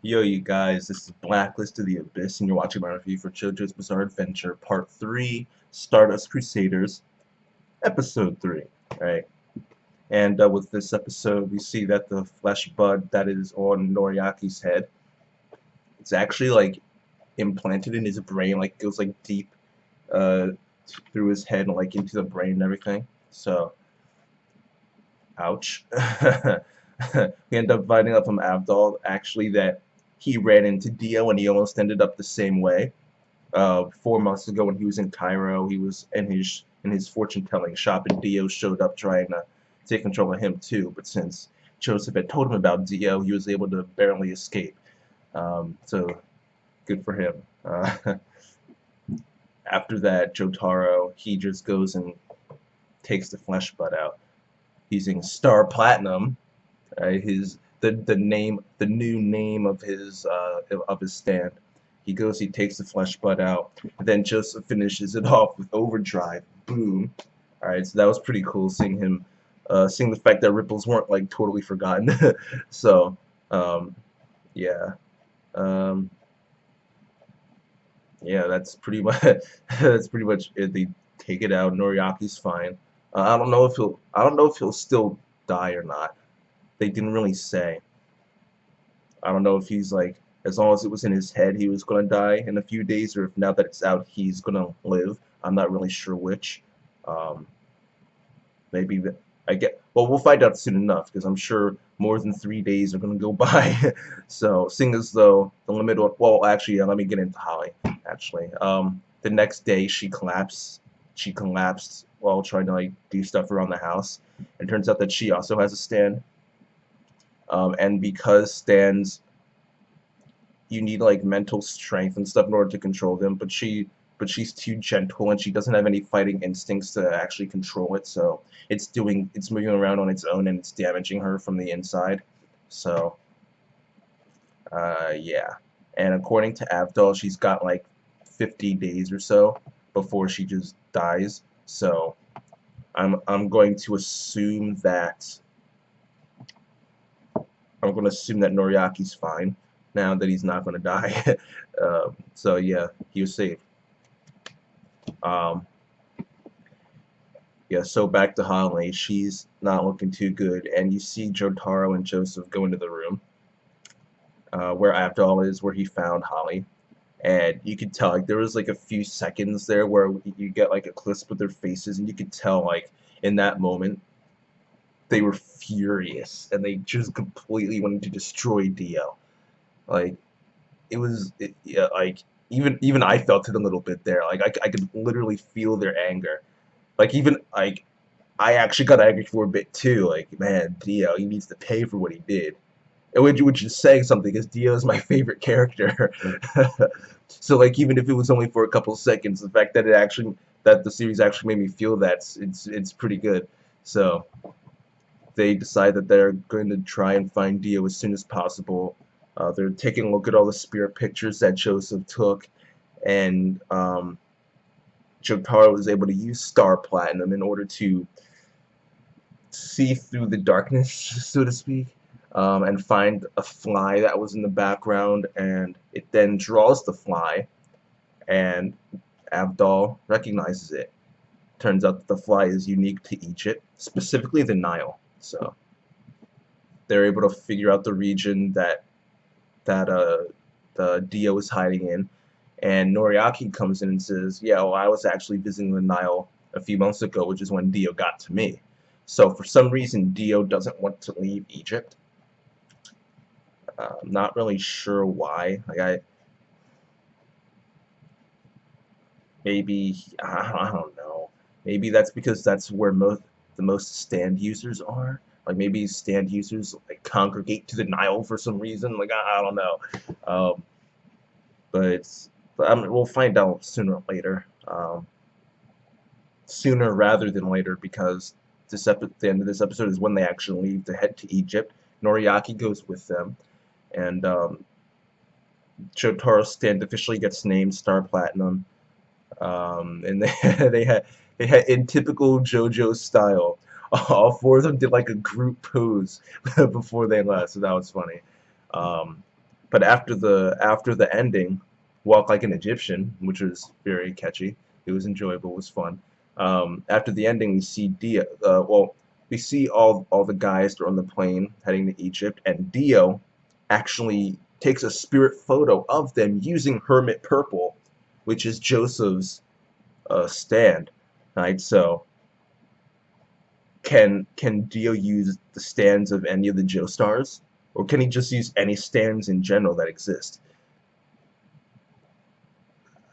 Yo, you guys, this is Blacklist of the Abyss, and you're watching my review for JoJo's Bizarre Adventure, Part 3, Stardust Crusaders, Episode 3, right? And with this episode, we see that the flesh bud that is on Noriaki's head, it's actually, like, implanted in his brain, like, goes, like, deep uh, through his head and, like, into the brain and everything. So, ouch. We end up finding out from Avdol, actually, that he ran into Dio and he almost ended up the same way. 4 months ago when he was in Cairo, he was in his fortune-telling shop, and Dio showed up trying to take control of him too. But since Joseph had told him about Dio, he was able to barely escape. So good for him. After that, Jotaro, he just goes and takes the flesh bud out using Star Platinum, the new name of his stand. He goes, he takes the flesh bud out, and then Joseph finishes it off with overdrive. Boom. All right, so that was pretty cool seeing him, seeing the fact that ripples weren't like totally forgotten. So, yeah, um, yeah, that's pretty much that's pretty much it. They take it out. Noriaki's fine. I don't know if he'll still die or not. They didn't really say. I don't know if he's like, as long as it was in his head, he was gonna die in a few days, or if now that it's out, he's gonna live. I'm not really sure which. Um, maybe that I get. Well, we'll find out soon enough because I'm sure more than 3 days are gonna go by. So, seeing as though the limit. Well, actually, let me get into Holly. Actually, the next day she collapsed. She collapsed while trying to like do stuff around the house. It turns out that she also has a stand. And because stands, you need like mental strength and stuff in order to control them, but she's too gentle and she doesn't have any fighting instincts to actually control it, so it's moving around on its own and it's damaging her from the inside. So yeah. And according to Avdol, she's got like 50 days or so before she just dies. So I'm going to assume that Noriaki's fine now that he's not going to die. So yeah, he was saved. Um, yeah, so back to Holly. She's not looking too good, and you see Jotaro and Joseph go into the room where Avdol is, where he found Holly. And you could tell, like, there was like a few seconds there where you get like a close with their faces, and you could tell, like, in that moment, they were furious, and they just completely wanted to destroy Dio. Like, yeah, like even I felt it a little bit there. Like I could literally feel their anger. Like even like I actually got angry for a bit too. Like, man, Dio, he needs to pay for what he did. And which is saying something, because Dio is my favorite character. So like even if it was only for a couple seconds, the fact that the series actually made me feel that it's pretty good. So they decide that they're going to try and find Dio as soon as possible. They're taking a look at all the spirit pictures that Joseph took, and Jotaro was able to use Star Platinum in order to see through the darkness, so to speak, and find a fly that was in the background, and it then draws the fly, and Avdol recognizes it. Turns out that the fly is unique to Egypt, specifically the Nile. So they're able to figure out the region that the Dio is hiding in, and Noriaki comes in and says, "Yeah, well, I was actually visiting the Nile a few months ago, which is when Dio got to me." So for some reason, Dio doesn't want to leave Egypt. I'm not really sure why. Maybe I don't know. Maybe that's because that's where the most stand users are. Like maybe stand users like congregate to the Nile for some reason. Like I don't know. Um, but we'll find out sooner or later. Sooner rather than later, because the end of this episode is when they actually leave to head to Egypt. Noriaki goes with them, and Jotaro's stand officially gets named Star Platinum. And they had in typical JoJo style. All four of them did like a group pose before they left, so that was funny. Um, But after the ending, Walk Like an Egyptian, which was very catchy. It was enjoyable. It was fun. After the ending, we see Dio. We see all the guys that are on the plane heading to Egypt, and Dio actually takes a spirit photo of them using Hermit Purple, which is Joseph's stand. Right. So can Dio use the stands of any of the Joestars, or can he just use any stands in general that exist?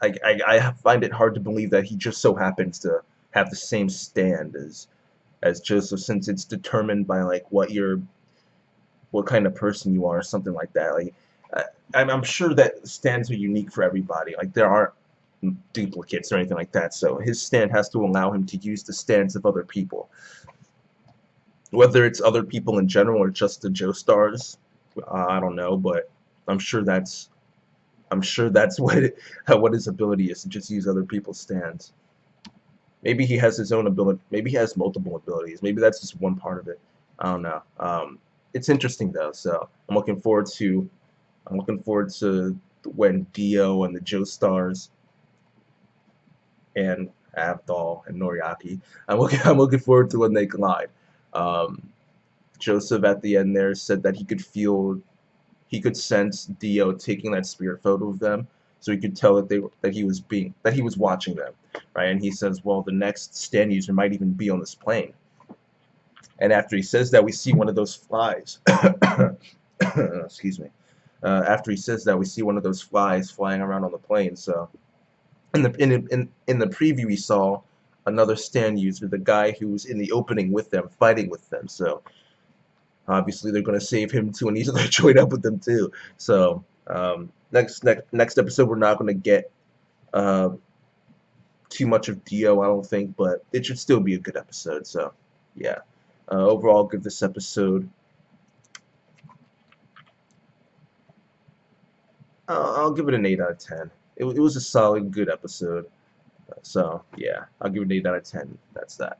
I find it hard to believe that he just so happens to have the same stand as Joseph, since it's determined by like what kind of person you are, or something like that. Like I, I'm sure that stands are unique for everybody. Like there aren't duplicates or anything like that. So his stand has to allow him to use the stands of other people, whether it's other people in general or just the Joestars. I don't know, but I'm sure that's what his ability is, to just use other people's stands. Maybe he has his own ability. Maybe he has multiple abilities. Maybe that's just one part of it. I don't know. It's interesting though, so I'm looking forward to when Dio and the Joestars and Avdol and Noriaki. I'm looking forward to when they collide. Um, Joseph at the end there said that he could sense Dio taking that spirit photo of them, so he could tell that he was watching them, right? And he says, well, the next stand user might even be on this plane. And after he says that, we see one of those flies. Excuse me. After he says that, we see one of those flies flying around on the plane. So in the preview, we saw another stand user, the guy who was in the opening with them, fighting with them. So obviously they're going to save him too, and he's going to join up with them too. So next episode, we're not going to get uh, too much of Dio, I don't think, but it should still be a good episode. So yeah, overall, I'll give this episode. I'll give it an 8 out of 10. It was a solid, good episode. So yeah, I'll give it an 8 out of 10. That's that.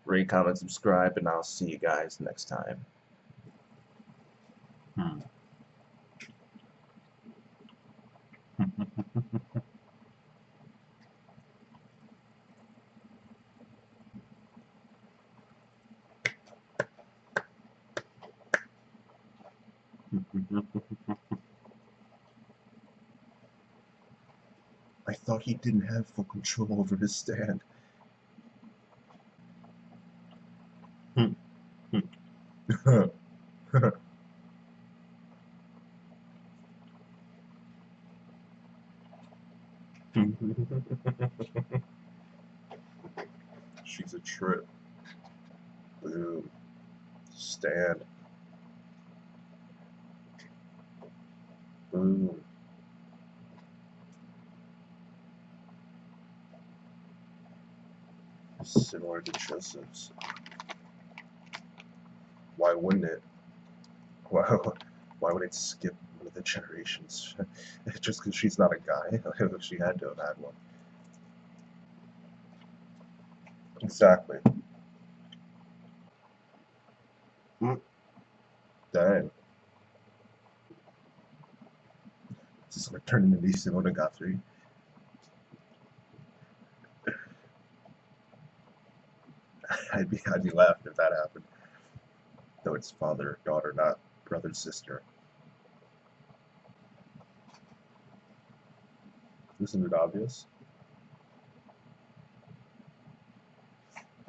Rate, comment, subscribe, and I'll see you guys next time. Hmm. I thought he didn't have full control over his stand. She's a trip. Boom. Stand. Boom. Similar to Joseph's. Why wouldn't it? Why would it skip one of the generations? Just because she's not a guy? She had to have had one. Exactly. Dang. This is like turning into Monogatari. I'd be laughing if that happened. Though it's father, daughter, not brother, sister. Isn't it obvious?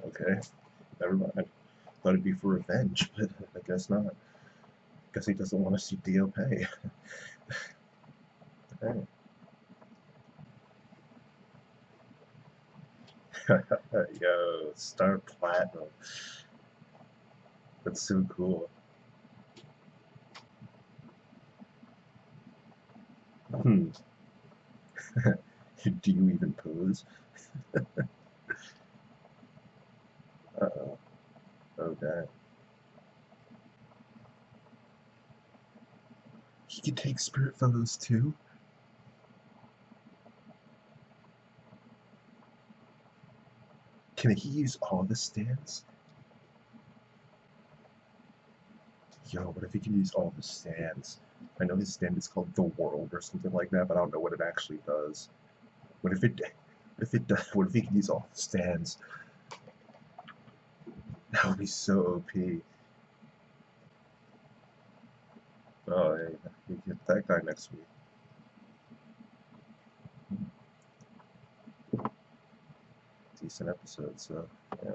Okay, never mind. Thought it'd be for revenge, but I guess not. Guess he doesn't want to see Dio pay. Hey. Yo, Star Platinum. That's so cool. Hmm. Do you even pose? Uh-oh. Okay. He can take spirit photos too? Can he use all the stands? Yo, what if he can use all the stands? I know his stand is called the World or something like that, but I don't know what it actually does. What if it does? What if he can use all the stands? That would be so OP. Oh, hey, we get that guy next week. Decent episode, so yeah.